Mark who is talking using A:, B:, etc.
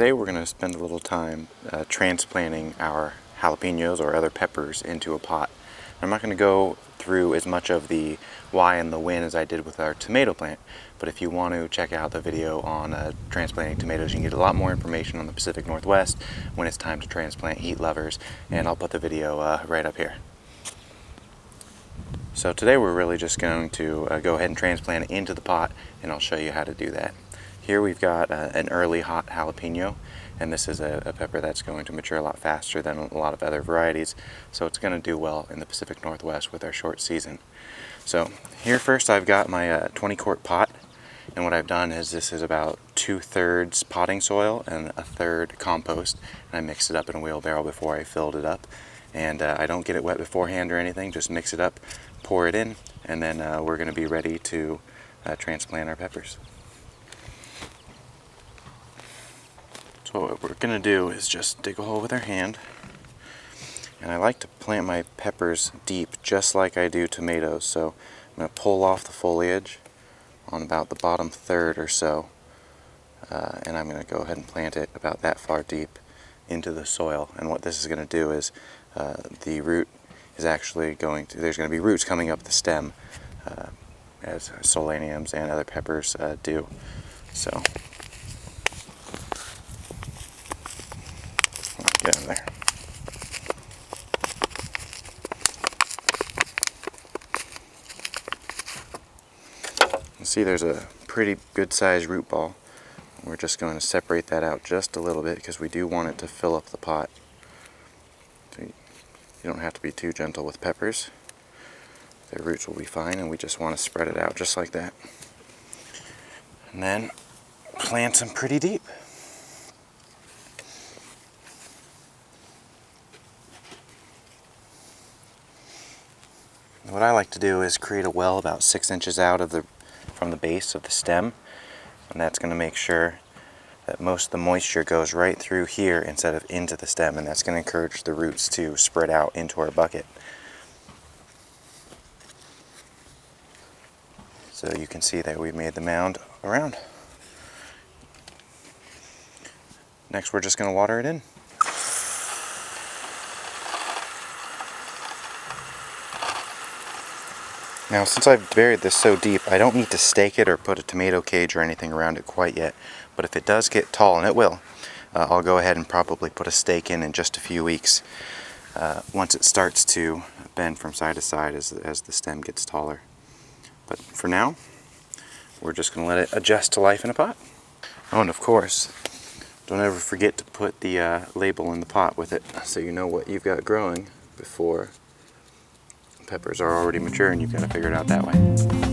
A: Today we're going to spend a little time transplanting our jalapenos or other peppers into a pot. I'm not going to go through as much of the why and the when as I did with our tomato plant, but if you want to check out the video on transplanting tomatoes, you can get a lot more information on the Pacific Northwest when it's time to transplant heat lovers, and I'll put the video right up here. So today we're really just going to go ahead and transplant it into the pot, and I'll show you how to do that. Here we've got an early hot jalapeno, and this is a pepper that's going to mature a lot faster than a lot of other varieties, so it's going to do well in the Pacific Northwest with our short season. So here first I've got my 20-quart pot, and what I've done is this is about 2/3 potting soil and 1/3 compost, and I mixed it up in a wheelbarrow before I filled it up. And I don't get it wet beforehand or anything, just mix it up, pour it in, and then we're going to be ready to transplant our peppers. So what we're going to do is just dig a hole with our hand, and I like to plant my peppers deep just like I do tomatoes, so I'm going to pull off the foliage on about the bottom third or so, and I'm going to go ahead and plant it about that far deep into the soil. And what this is going to do is the root is actually there's going to be roots coming up the stem as solaniums and other peppers do. So get in there. You see there's a pretty good sized root ball. We're just going to separate that out just a little bit because we do want it to fill up the pot. So you don't have to be too gentle with peppers. Their roots will be fine, and we just want to spread it out just like that. And then plant them pretty deep. What I like to do is create a well about 6 inches out from the base of the stem, and that's going to make sure that most of the moisture goes right through here instead of into the stem, and that's going to encourage the roots to spread out into our bucket. So you can see that we made the mound around. Next we're just going to water it in. Now, since I've buried this so deep, I don't need to stake it or put a tomato cage or anything around it quite yet. But if it does get tall, and it will, I'll go ahead and probably put a stake in just a few weeks once it starts to bend from side to side as the stem gets taller. But for now, we're just going to let it adjust to life in a pot. Oh, and of course, don't ever forget to put the label in the pot with it so you know what you've got growing before peppers are already mature, and you've got to figure it out that way.